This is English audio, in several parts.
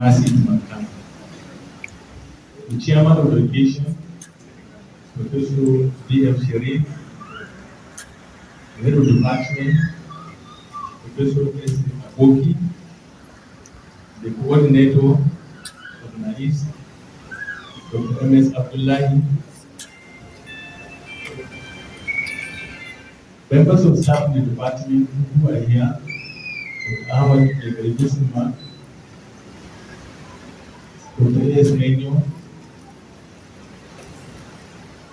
Mankamp. The chairman of the occasion, Professor B.F. Sharif, the head of the department, Professor S. Aboki, the coordinator of NAIS, Dr. M.S. Abdullahi, members of staff in the department who are here, Dr. Ahmad Egaribusuma, Dr. A.S. Menyo,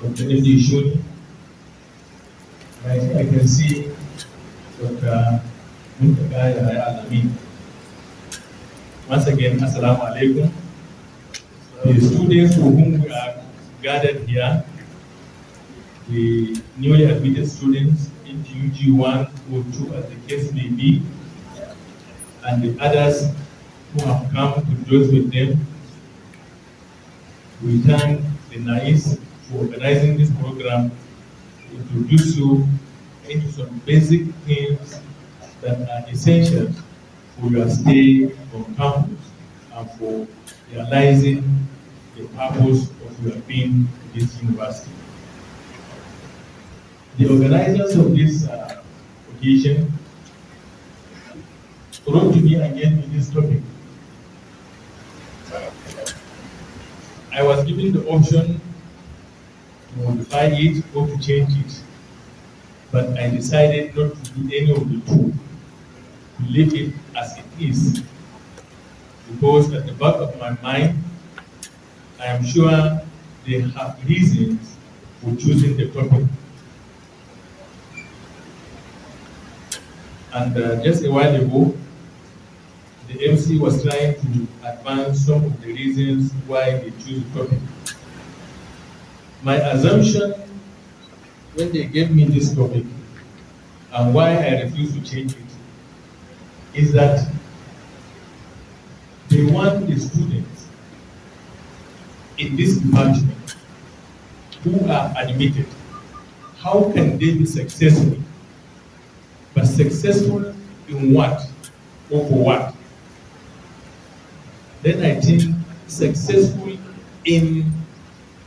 Dr. A.G Yahya, I can see Dr. A.G Yahya. Once again, Assalamu alaikum. The students for whom we are gathered here, the newly admitted students into UG1 or 2 as the case may be, and the others who have come to join with them, we thank the NAIS for organizing this program to introduce you into some basic things that are essential for your stay on campus and for realizing the purpose of your being in this university. The organizers of this occasion wrote to me again with this topic. I was given the option to modify it or to change it, but I decided not to do any of the two, to leave it as it is, because at the back of my mind, I am sure they have reasons for choosing the topic. And just a while ago, the MC was trying to advance some of the reasons why they choose the topic. My assumption when they gave me this topic and why I refuse to change it is that they want the students in this department who are admitted, how can they be successful? But successful in what or for what? Then I think successful in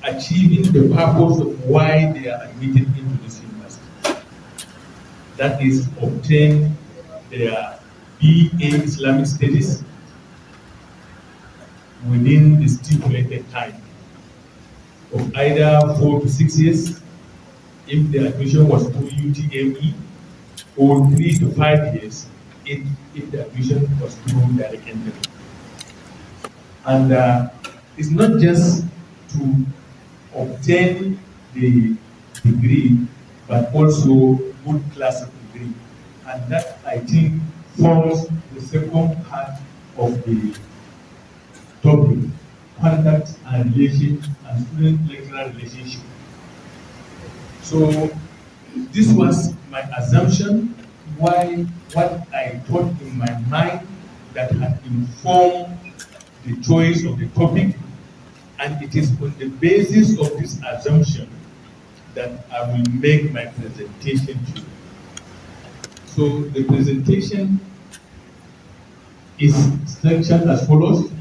achieving the purpose of why they are admitted into this university. That is, obtain their BA Islamic Studies within the stipulated time of either 4 to 6 years, if the admission was through UTME, or 3 to 5 years, if the admission was through direct entry. And it's not just to obtain the degree, but also good class of degree. And that, I think, forms the second part of the topic, conduct and relation and student-lecturer relationship. So this was my assumption, why what I thought in my mind that had informed the choice of the topic, and it is on the basis of this assumption that I will make my presentation to you. So the presentation is structured as follows.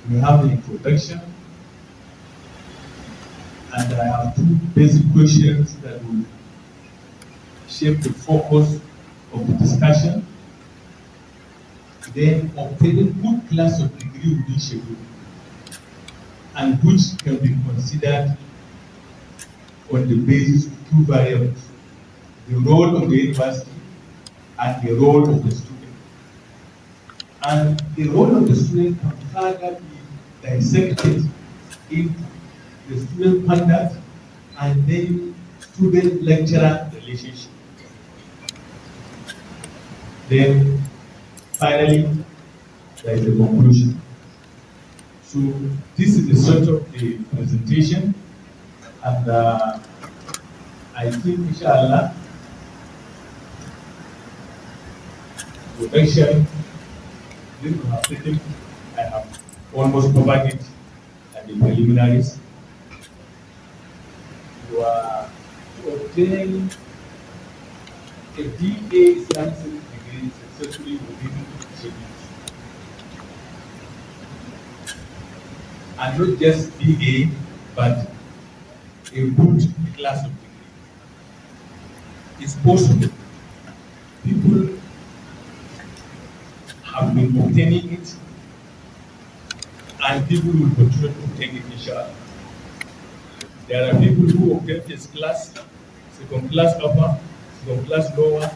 We have the introduction, and I have 2 basic questions that will shape the focus of the discussion. Then obtaining good class of degree within schedule, and which can be considered on the basis of 2 variables: the role of the university and the role of the student. And the role of the student can further be dissected into the student conduct and then student-lecturer relationship. Then finally, there is a conclusion. So this is the structure of the presentation, and I think, inshallah, the direction this will have taken, I have almost covered it at the preliminaries. You are to obtain a DA Islamic degree successfully within 3 months. And not just BA, but a good class of degree. It's possible. People have been obtaining it, and people will continue to obtain it, inshallah. There are people who obtain first class, second class upper, second class lower,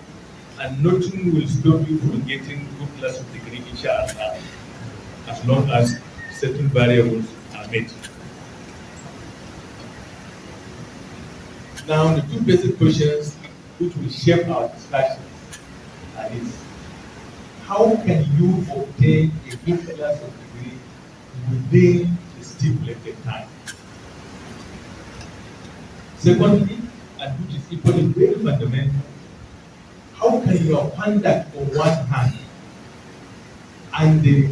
and nothing will stop you from getting good class of degree, inshallah, as long as certain variables are met. Now, the two basic questions which will shape our discussion are this: how can you obtain a good class of degree within the stipulated time? Secondly, and which is equally very fundamental, how can your conduct on one hand and the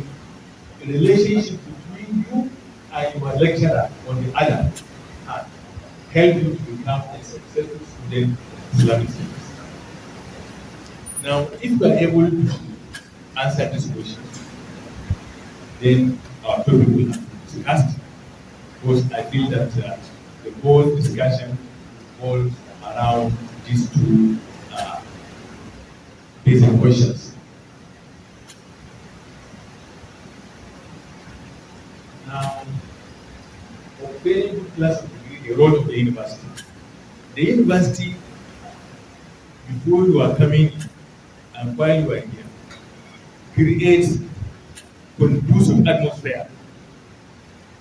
relationship between you and your lecturer on the other hand help you to become a successful student of Islamic studies? Now, if you are able to answer this question, then our topic will have been discussed, because I feel that the whole discussion revolves around these two basic questions. Now, obtaining good class of degree, the role of the university. The university, before you are coming in and while you are here, creates conducive atmosphere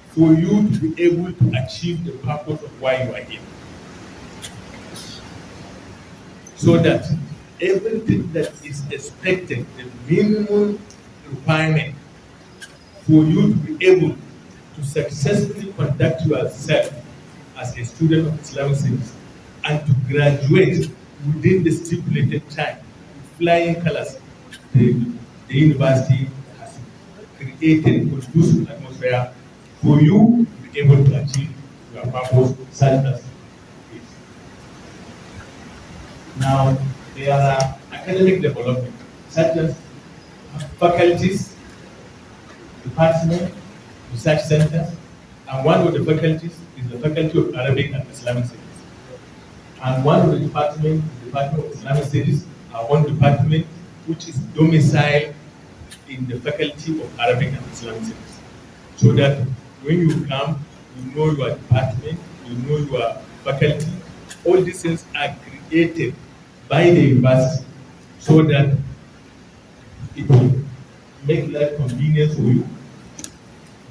for you to be able to achieve the purpose of why you are here. So that everything that is expected, the minimum requirement for you to be able to successfully conduct yourself as a student of Islamic studies and to graduate within the stipulated time with flying colors, the university has created a conducive atmosphere for you to be able to achieve your purpose, such as this. Now, there are academic development, such as faculties, department, research centers, and one of the faculties is the Faculty of Arabic and Islamic Studies. And one of the departments is the Department of Islamic Studies, our own department, which is domiciled in the Faculty of Arabic and Islamic Studies. So that when you come, you know your department, you know your faculty. All these things are created by the university so that it will make life convenient for you.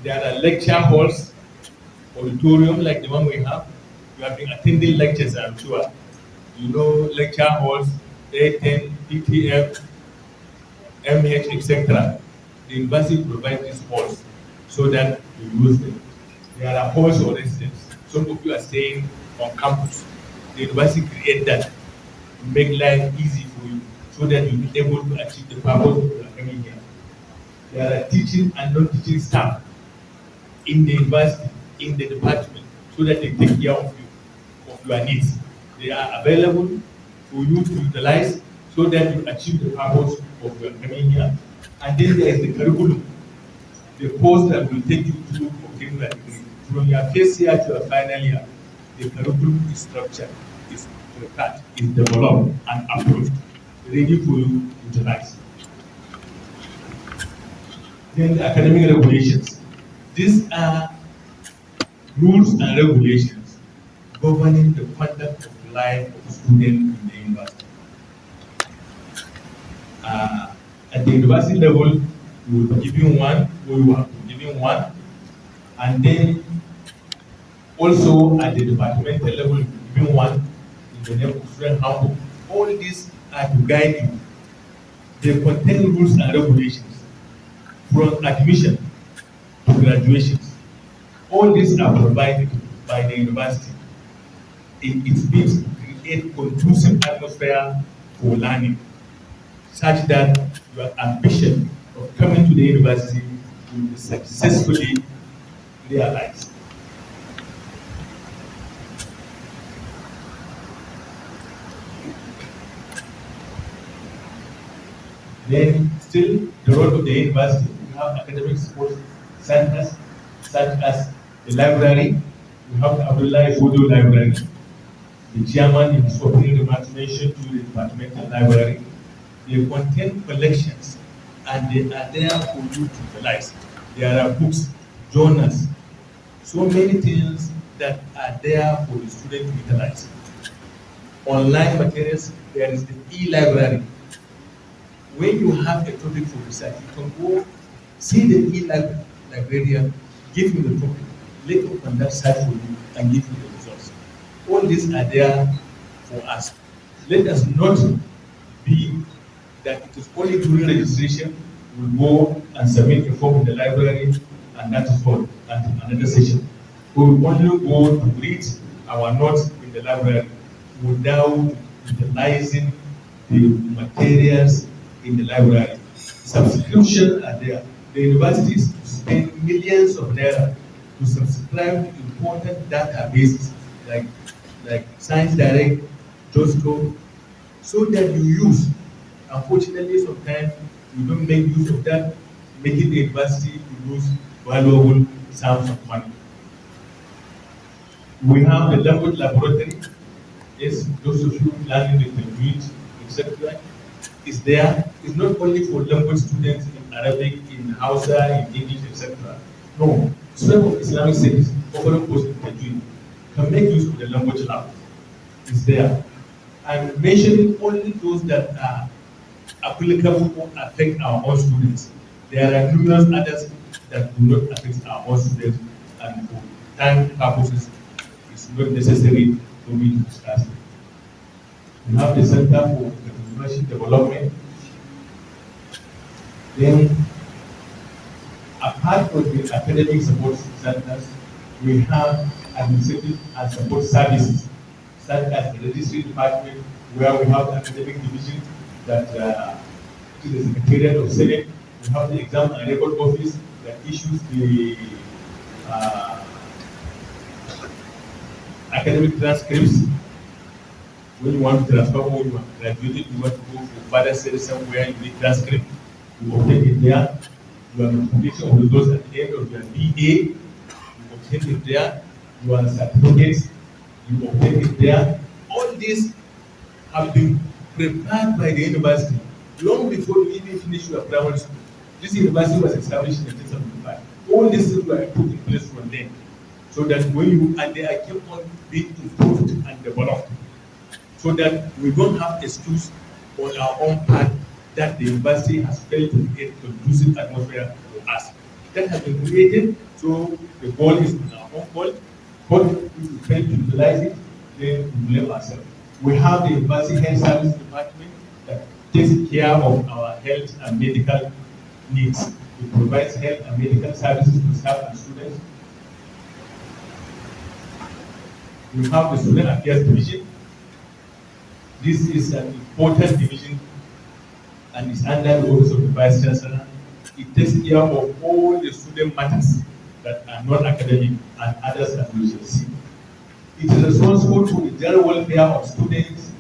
There are lecture halls, auditorium like the one we have. You have been attending lectures, I'm sure. You know lecture halls, A10, PTF, MH, etc. The university provides these halls so that you use them. There are halls for residents. Some of you are staying on campus. The university create that to make life easy for you so that you'll be able to achieve the purpose of your coming here. There are teaching and non-teaching staff in the university, in the department, so that they take care of you, of your needs. They are available for you to utilize so that you achieve the purpose of your coming here. And then there is the curriculum, the course that will take you through obtaining your degree. From your first year to your final year, the curriculum is structured, is prepared, is developed and approved, ready for you to utilize. Then the academic regulations. These are rules and regulations governing the conduct of life of a student in the university. At the university level, we will be giving one, or you have to be giving one, and then also at the departmental level, you will be giving one in the name of student handbook. All these are to guide you. They contain rules and regulations from admission to graduations. All these are provided by the university. It means to create conducive atmosphere for learning, such that your ambition of coming to the university will be successfully realized. Then still the role of the university, we have academic support centers such as the library. We have the Abdullah Photo Library. The chairman in his opening remarks mentioned to the departmental library. They contain collections and they are there for you to utilize. There are books, journals, so many things that are there for the student to utilize. Online materials, there is the e-library. When you have a topic for research, you can go see the e-librarian, give you the topic, let him conduct search for you and give you the results. All these are there for us. Let us not be that it is only during registration we go and submit a form in the library and that is all, and another session. We will only go to read our notes in the library without utilizing the materials in the library. Subscriptions are there. The universities spend millions of naira to subscribe to important databases like Science Direct, JOSCO, so that you use. Unfortunately, sometimes we don't make use of that, making the university to lose valuable sums of money. We have the language laboratory. Yes, those of you learning the language, etc., is there. It's not only for language students in Arabic, in Hausa, in English, etc. No, students of Islamic studies offering post in Tajweed can make use of the language lab. It's there. I'm mentioning only those that are applicable or affect our own students. There are numerous others that do not affect our own students, and for time purposes, it's not necessary for me to discuss it. We have the Center for Entrepreneurship Development. Then, apart from the academic support centers, we have administrative and support services, such as the registry department, where we have the academic division that is the Secretariat of Senate. We have the exam and record office that issues the academic transcripts. When you want to transfer or you have graduated, you want to go for further study somewhere, you need transcript, you obtain it there. Your notification of results at the end of your BA, you obtain it there. Your certificates, you obtain it there. All these have been prepared by the university long before you even finish your primary school. This university was established in 1975. All these things were put in place from then, so that when you and they are kept on being improved and developed, so that we don't have excuse on our own part that the university has failed to create a conducive atmosphere for us. That has been created, so the ball is in our own ball. But if we fail to utilize it, then we blame ourselves. We have the university health service department that takes care of our health and medical needs. It provides health and medical services to staff and students. We have the student affairs division. This is an important division and is under the office of the vice chancellor. It takes care of all the student matters that are non-academic and others that we shall see. It is responsible for the general welfare of students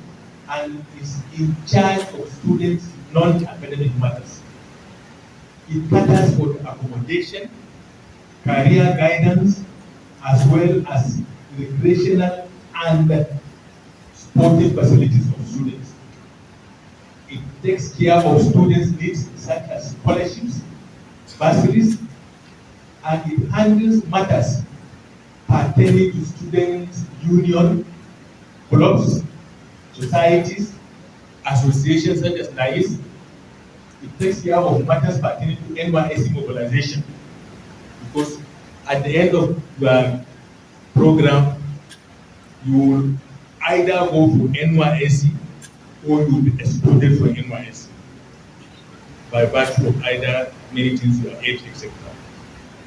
and is in charge of students' non-academic matters. It caters for the accommodation, career guidance, as well as recreational and sporting facilities of students. It takes care of students' needs such as scholarships, bursaries, and it handles matters pertaining to students' union, clubs, societies, associations such as NAIS. It takes care of matters pertaining to NYSC mobilization, because at the end of the program, you will either go for NYSC or you will be excluded from NYSC by virtue of either many things, your age, etc.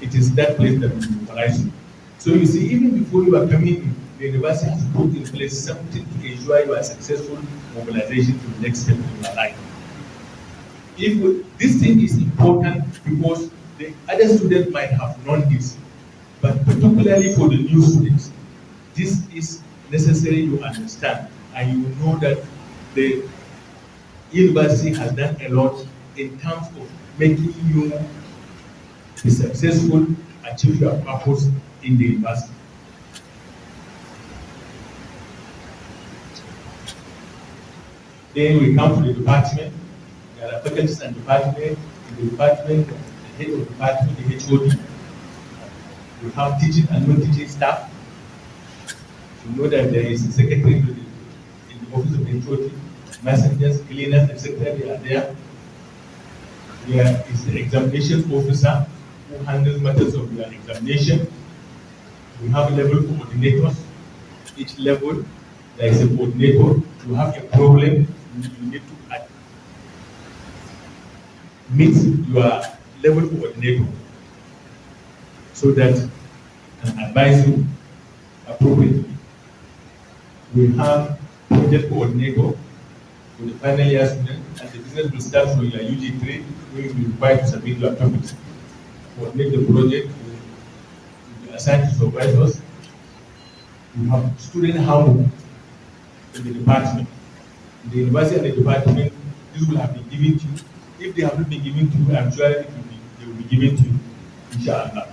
It is that place that will mobilize you. So you see, even before you are coming in, the university has put in place something to ensure your successful mobilization to the next step in your life. This thing is important because the other students might have known this, but particularly for the new students, this is necessary to understand, and you know that the university has done a lot in terms of making you be successful, achieve your purpose in the university. Then we come to the department. There are faculties and departments. In the department, the head of the department, the HOD. We have teaching and non-teaching staff. You know that there is a secretary in the office of the HOD, messengers, cleaners, etc. They are there. There is the examination officer who handles matters of your examination. We have level coordinators. Each level, there is a coordinator. You have a problem, you need to meet your level coordinator so that can advise you appropriately. We have project coordinator for the final year student, and the business will start from your UG3, where you will be required to submit your topics. Coordinate the project, will be assigned to supervisors. We have student handbook in the department. In the university and the department, this will have been given to you. If they have not been given to you, I'm sure they will be given to you, inshallah.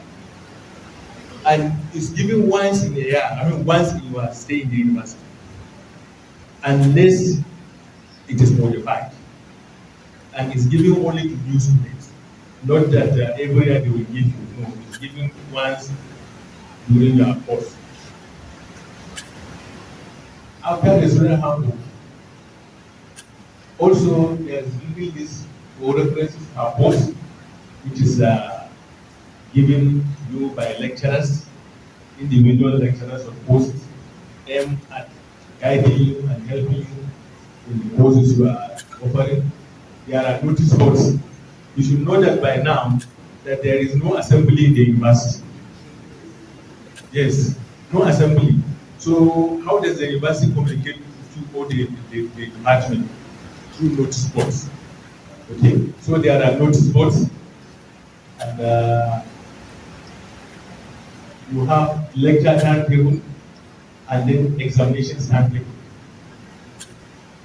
And it's given once in a year, once in your stay in the university, unless it is modified. And it's given only to new students, not that every year they will give you. No, it's given once during your course. After the student handbook, also there's really this references per post, which is given you by lecturers, individual lecturers of posts, aimed at guiding you and helping you in the courses you are offering. There are notice boards. You should know that by now that there is no assembly in the university. Yes, no assembly. So how does the university communicate to all the department? Through notice boards. Okay, so there are notice boards, and you have lecture timetable and then examinations timetable.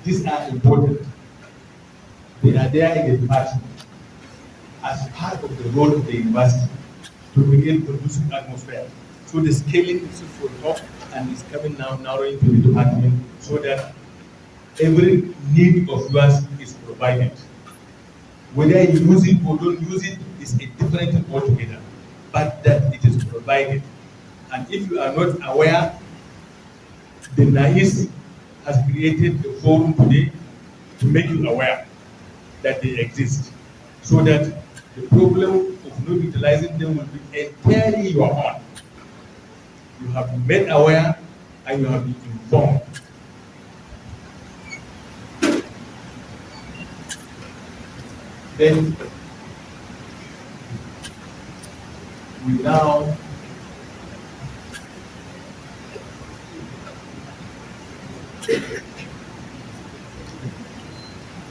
These are important. They are there in the department as part of the role of the university to create conducive atmosphere. So the scaling is for top and is coming now narrowing to the department so that every need of yours is provided. Whether you use it or don't use it is a different thing altogether, but that it is provided. And if you are not aware, the NAIS has created a forum today to make you aware that they exist, so that the problem of not utilizing them will be entirely your own. You have been made aware and you have been informed. Then we now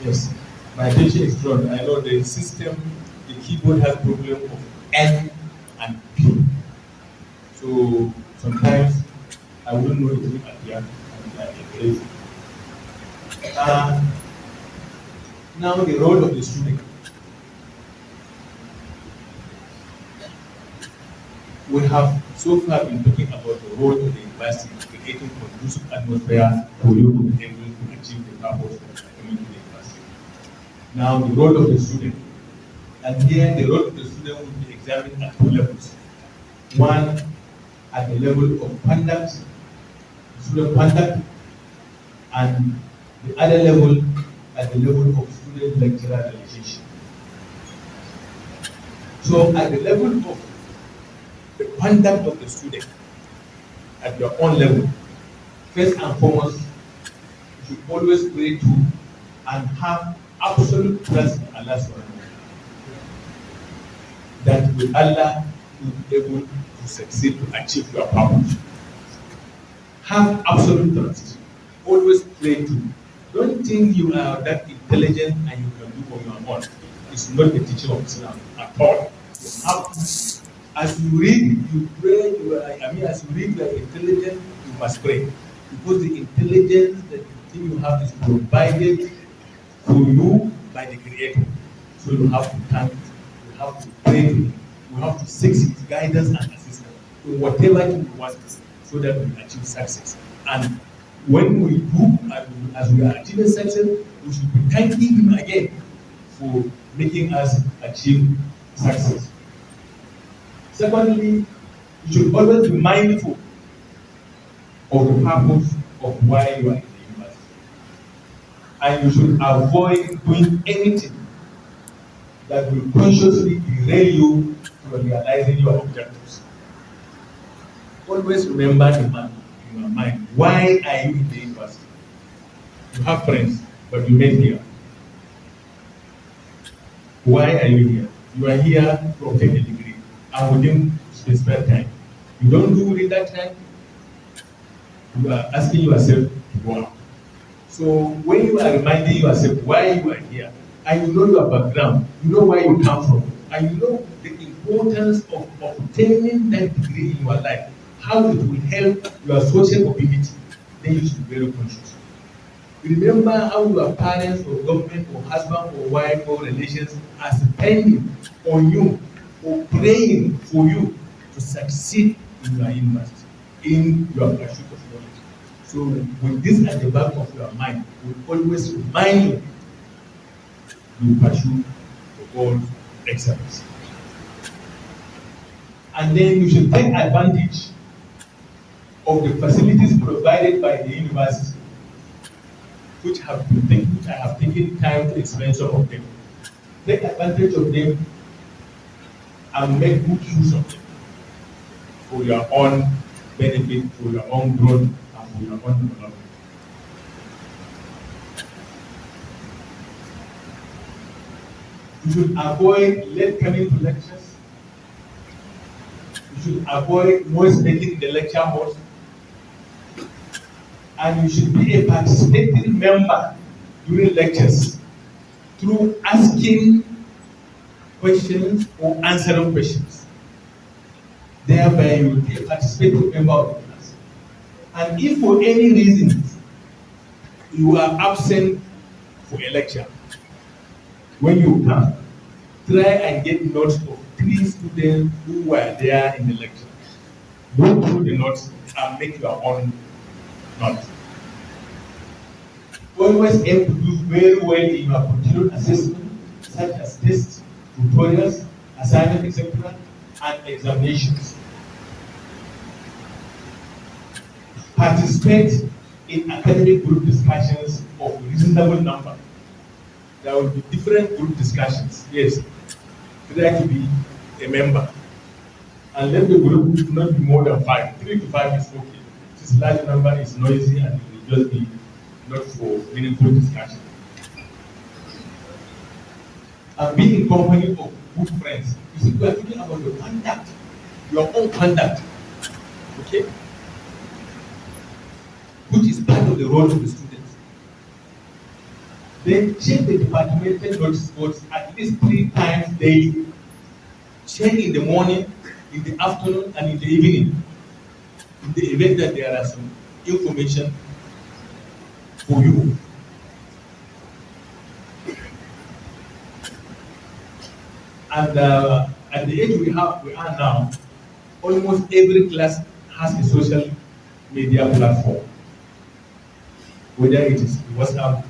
yes, my attention is drawn. I know the system, the keyboard has problem of N and P. So sometimes I wouldn't know it will appear and now the role of the student. We have so far been talking about the role of the university in creating conducive atmosphere for you to be able to achieve the purpose of coming to the university. Now the role of the student. And here the role of the student will be examined at two levels. One at the level of conduct, student conduct, and the other level at the level of student-lecturer relationship. So at the level of the conduct of the student, at your own level, first and foremost, you should always pray to and have absolute trust in Allah subhanahu wa ta'ala. That with Allah, you will be able to succeed to achieve your purpose. Have absolute trust. Always pray to. Don't think you are that intelligent and you can do on your own. It's not the teaching of Islam at all. You have to, as you read, you pray. As you read, you are intelligent. You must pray, because the intelligence that the thing you have is provided for you by the Creator. So you have to thank, you have to pray to him, you have to seek his guidance and assistance in whatever he wants so that we achieve success. And when we do, as we are achieving success, we should be thanking him again for making us achieve success. Secondly, you should always be mindful of the purpose of why you are in the university. And you should avoid doing anything that will consciously derail you from realizing your objectives. Always remember the man in your mind. Why are you in the university? You have friends, but you met here. Why are you here? You are here to obtain a degree and within specified time. You don't do it that time, you are asking yourself to go out. So when you are reminding yourself why you are here, and you know your background, you know where you come from, and you know the importance of obtaining that degree in your life, how it will help your social mobility, then you should be very conscious. Remember how your parents or government or husband or wife or relations are depending on you or praying for you to succeed in your university, in your pursuit of knowledge. So with this at the back of your mind, we always remind you to pursue the goal of excellence. And then you should take advantage of the facilities provided by the university, which I have taken time to explain some of them. Take advantage of them and make good use of them for your own benefit, for your own growth, and for your own development. You should avoid late coming to lectures. You should avoid noise making in the lecture halls. And you should be a participating member during lectures through asking questions or answering questions. Thereby, you will be a participating member of the class. And if for any reason you are absent for a lecture, when you come, try and get notes of 3 students who were there in the lecture. Go through the notes and make your own notes. Always aim to do very well in your continued assessment, such as tests, tutorials, assignments, etc., and examinations. Participate in academic group discussions of a reasonable number. There will be different group discussions. Yes, try to be a member. And let the group not be more than 5. 3 to 5 is okay. This large number is noisy and it will just be not for meaningful discussion. And be in company of good friends. You see, we are talking about your conduct, your own conduct. Okay? Which is part of the role of the students. Then check the departmental notice boards at least 3 times daily. Check in the morning, in the afternoon, and in the evening. In the event that there are some information for you. And at the age we are now, almost every class has a social media platform, whether it is WhatsApp,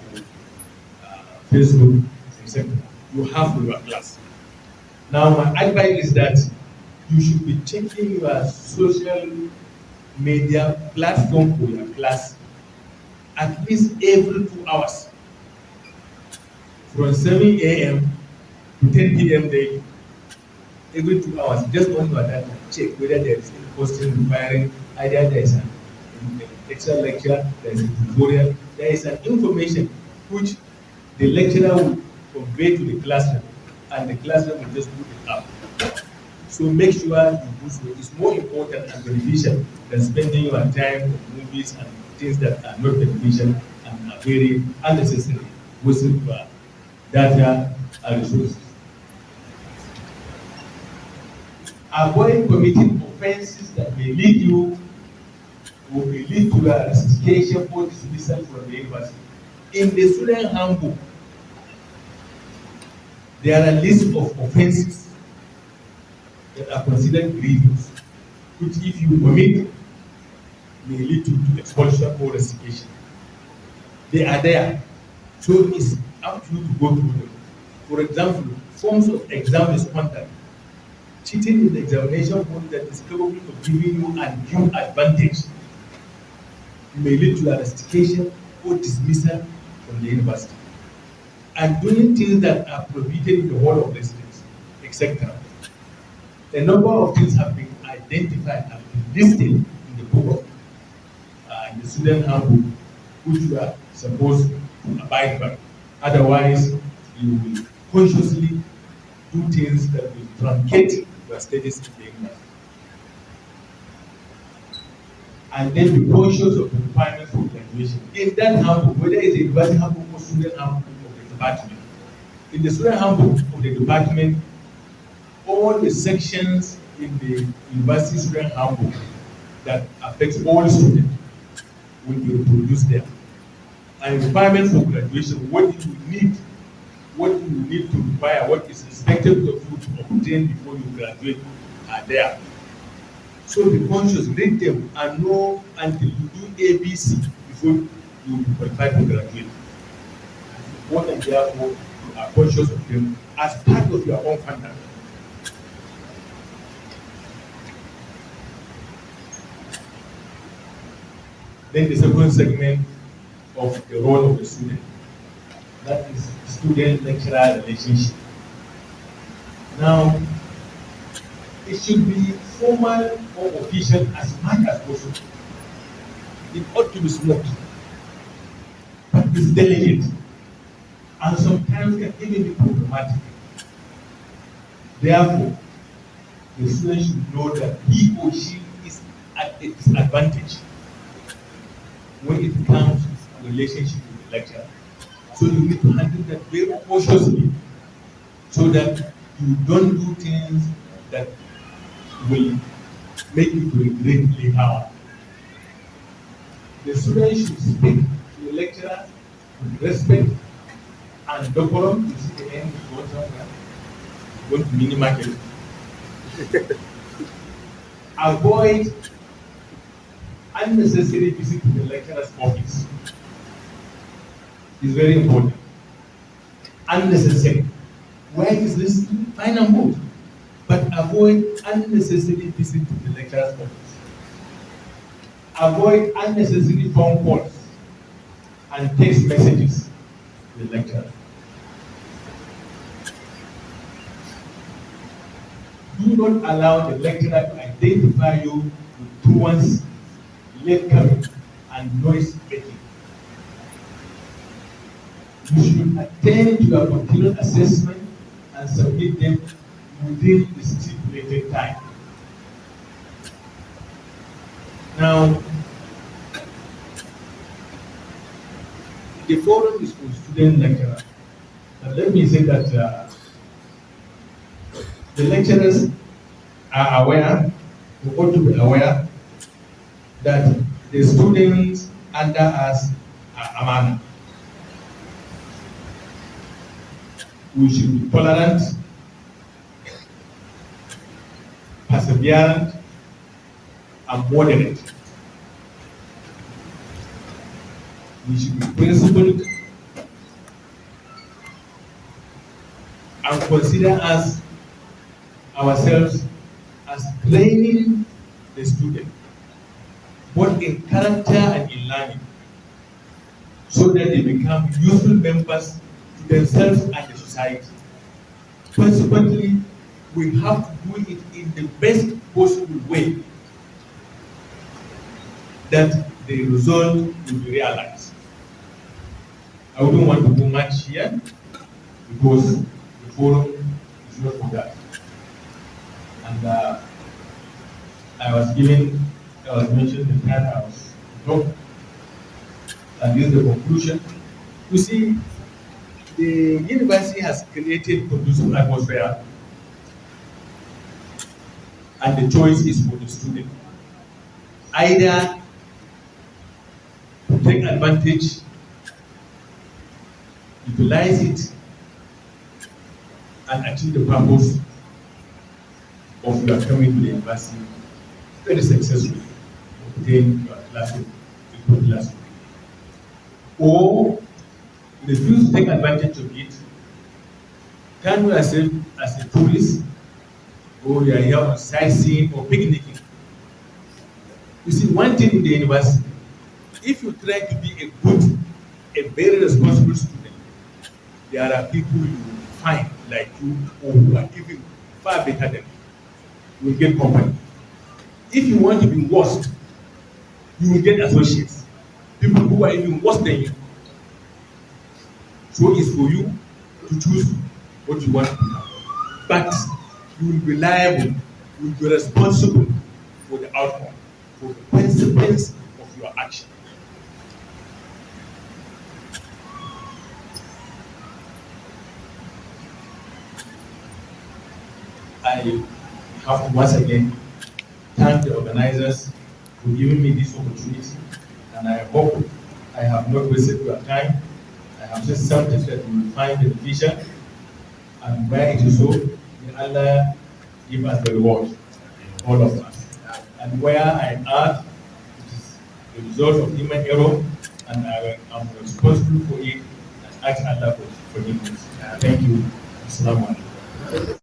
Facebook, etc. You have for your class. Now, my advice is that you should be checking your social media platform for your class at least every 2 hours, from 7 a.m. to 10 p.m. daily. Every 2 hours, just on your data, check whether there is any posting requiring either there is an extra lecture, there is a tutorial, there is an information which the lecturer will convey to the classroom, and the classroom will just put it up. So make sure you do so. It's more important and beneficial than spending your time on movies and things that are not beneficial and are very unnecessary, wasting your data and resources. Avoid committing offenses that may lead you or may lead to a resignation or dismissal from the university. In the student handbook, There are lists of offenses that are considered grievous, which if you commit may lead to expulsion or resignation. They are there. So it's up to you to go through them. For example, forms of exam misconduct, cheating in the examination form that is capable of giving you undue advantage may lead to arrestation or dismissal from the university. And doing things that are prohibited in the whole of residence, etc. A number of things have been identified and been listed in the book of in the student handbook, which you are supposed to abide by. Otherwise, you will consciously do things that will truncate your studies in the university. And then be conscious of the requirements for graduation. In that handbook, whether it's a university handbook or student handbook of the department, in the student handbook of the department, all the sections in the university student handbook that affects all students will be reproduced there. And requirements for graduation, what you need to require, what is expected of you to obtain before you graduate are there. So be conscious, read them and know until you do ABC before you will be qualified to graduate. What and therefore you are conscious of them as part of your own conduct. Then the second segment of the role of the student, that is student-lecturer relationship. Now, it should be formal or official as much as possible. It ought to be smooth, but it's delicate, and sometimes can even be problematic. Therefore, the student should know that he or she is at a disadvantage when it comes to relationship with the lecturer. So you need to handle that very cautiously so that you don't do things that will make you to regret later on. The student should speak to the lecturer with respect and decorum. You see the end is going somewhere. Going to mini market. Avoid unnecessary visit to the lecturer's office. It's very important. Unnecessary. Why is this? Fine and good. But avoid unnecessary visit to the lecturer's office. Avoid unnecessary phone calls and text messages to the lecturer. Do not allow the lecturer to identify you with truants, late coming, and noise making. You should attend to your continual assessment and submit them within the stipulated time. Now, the forum is for student lecturer. But let me say that the lecturers are aware, we ought to be aware, that the students under us are amana. We should be tolerant, perseverant, and moderate. We should be principled and consider ourselves as training the student, both in character and in learning, so that they become useful members to themselves and the society. Consequently, we have to do it in the best possible way that the result will be realized. I wouldn't want to go much here because the forum is not for that. And I was mentioned the time I was talk, and this is the conclusion. You see, the university has created conducive atmosphere, and the choice is for the student. Either to take advantage, utilize it, and achieve the purpose of your coming to the university very successfully, obtain your classroom, good classroom. Or refuse to take advantage of it, turn yourself as a tourist, or you are here on sightseeing or picnicking. You see, one thing in the university, if you try to be a very responsible student, there are people you will find like you or who are even far better than you. You will get company. If you want to be worst, you will get associates, people who are even worse than you. So it's for you to choose what you want to become. But you will be liable, you will be responsible for the outcome, for the consequence of your action. I have to once again thank the organizers for giving me this opportunity, and I hope I have not wasted your time. I have said something that you will find beneficial, and where it is so, may Allah give us the reward, all of us. And where I add, it is the result of human error, and I am responsible for it, and ask Allah for forgiveness. Thank you. Assalamu alaikum.